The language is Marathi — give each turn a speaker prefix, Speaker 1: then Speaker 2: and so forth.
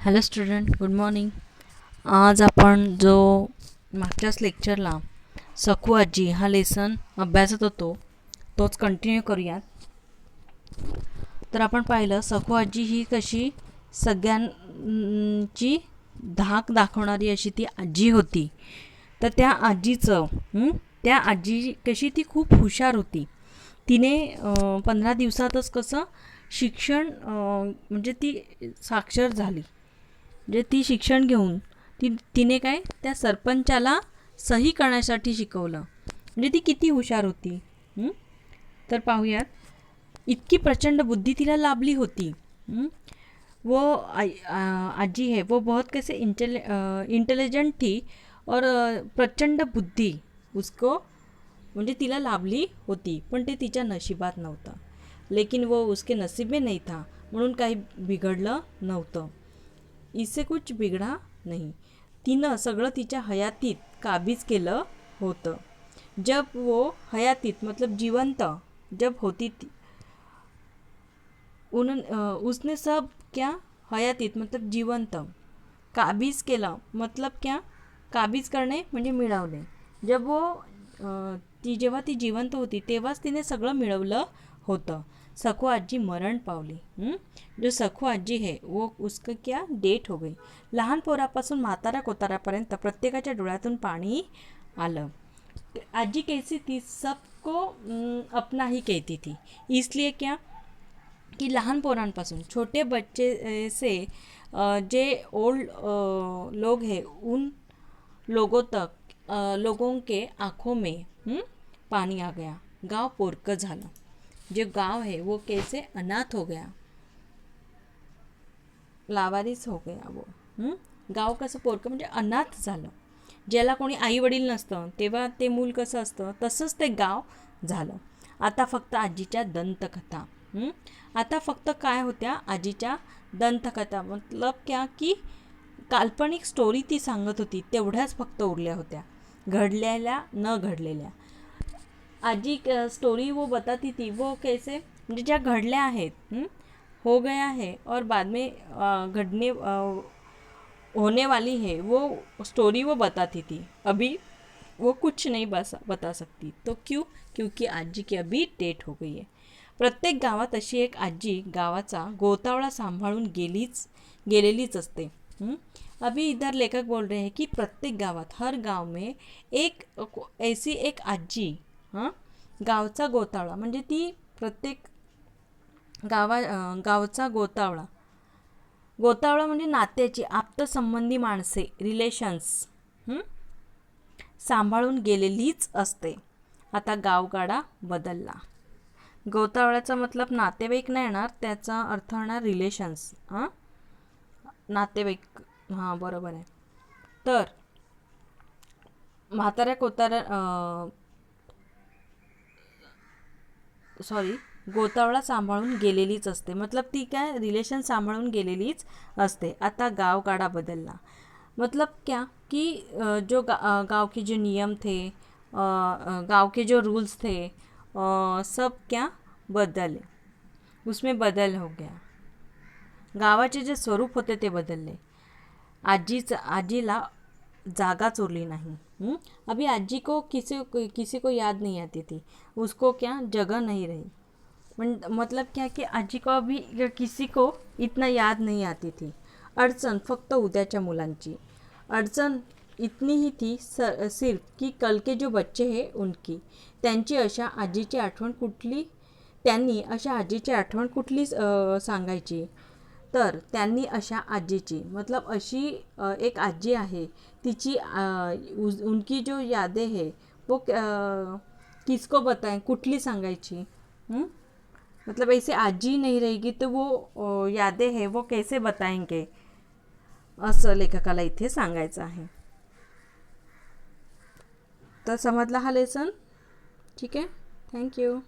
Speaker 1: Hello student, good morning. आज आपण जो मागच्याच लेक्चरला सखू आजी हा लेसन अभ्यासत होतो तोच कंटिन्यू करूयात. तर आपण पाहिलं सखू आजी ही कशी सगळ्यांची धाक दाखवणारी अशी ती आजी होती. तर त्या आजी कशी ती खूप हुशार होती. तिने 15 दिवसातच कसं शिक्षण म्हणजे ती साक्षर झाली. म्हणजे ती शिक्षण घेऊन तिने काय त्या सरपंचाला सही करण्यासाठी शिकवलं. म्हणजे ती किती हुशार होती. तर पाहूयात, इतकी प्रचंड बुद्धी तिला लाभली होती. वो आजी है वो बहुत कैसे इंटेलिजेंट थी और प्रचंड बुद्धी उसको म्हणजे तिला लाभली होती, पण ते तिच्या नशिबात नव्हतं. लेकिन वो उसके नसीब में नहीं था, म्हणून काही बिघडलं नव्हतं. इससे कुछ बिगड़ा नहीं. तिनं सगळं तिच्या हयातीत काबीज केलं होतं. जब वो हयातीत मतलब जिवंत जब होती थी उसने सब क्या हयातीत मतलब जिवंत काबीज केलं मतलब क्या काबीज करणे म्हणजे मिळवणे. जब वो जेव्हा ती जिवंत होती तेव्हाच तिने सगळं मिळवलं होतं. सखू आजी मरण पावली. जो सखू आजी है वो उसका क्या डेट हो गई. लहान पोरापासून म्हातारा कोतारापर्यंत प्रत्येकाच्या डोळ्यातून पाणी आलं. आजी कैसी थी, सबको अपना ही कहती थी. इसलिए क्या कि लहान पोरांपासून छोटे बच्चे से जे ओल्ड लोग हैं उन लोगों तक लोगों के आँखों में पानी आ गया. गाव पोरकं झालं. जो गाव है वो कैसे अनाथ हो गया, लावारिस हो गया वो. गाव कसं पोरकं म्हणजे अनाथ झालं. ज्याला कोणी आई वडील नसतं तेव्हा ते मूल कसं असतं तसंच ते गाव झालं. आता फक्त आजीच्या दंतकथा. आता फक्त काय होत्या आजीच्या दंतकथा. मतलब क्या की काल्पनिक स्टोरी ती सांगत होती तेवढ्याच फक्त उरल्या होत्या, घडलेल्या न घडलेल्या. आजी स्टोरी वो बताती थी वो कैसे म्हणजे ज्या घडल्या आहेत हो गया है और बाद में घडने होने वाली है वो स्टोरी वो बताती थी. अभी वो कुछ नहीं बता सकती. तो क्यों? क्योंकि आजी की अभी डेट हो गई है. प्रत्येक गावात अशी एक आजी गावाचा गोतावळा सांभाळून गेलेलीच असते. अभी इधर लेखक बोल रहे हैं कि प्रत्येक गावात हर गाव में एक ऐसी एक आजी गावचा गोतावळा म्हणजे ती प्रत्येक गावचा गोतावळा म्हणजे नात्याची आप्तसंबंधी माणसे रिलेशन्स सांभाळून गेलेलीच असते. आता गावगाडा बदलला. गोतावळ्याचा मतलब नातेवाईक नाही येणार, त्याचा अर्थ होणार रिलेशन्स. नातेवाईक बरोबर आहे. तर म्हाताऱ्या गोतावळा सांभाळून गेलेलीच असते मतलब ती काय रिलेशन सांभाळून गेलेलीच असते. आता गावगाडा बदलला मतलब क्या कि जो गाँव के जो नियम थे, गाँव के जो रूल्स थे, सब क्या बदले, उसमें बदल हो गया. गावाचे जे स्वरूप होते ते बदलले. आजीला जागाच उरली नाही. अभी आजी को किसी को याद नहीं आती थी. उसको क्या जगह नहीं रही. मतलब क्या कि आजी को अभी किसी को इतना याद नहीं आती थी. अडचण फक्त उद्याच्या मुलांची. अडचण इतनी ही थी सिर्फ कि कल के जो बच्चे हैं उनकी. त्यांनी अशा आजीची आठवण कुठली सांगायची. तर त्यांनी अशा आजीची मतलब अशी एक आजी आहे तिची उनकी जो यादें है वो किसको बताएं, कुठली सांगायची. मतलब ऐसे आजी नहीं रहेगी तो वो यादें है वो कैसे बताएंगे असं लेखकाला इथे सांगायचं आहे. तर समजला हा लेसन? ठीक आहे, थँक्यू.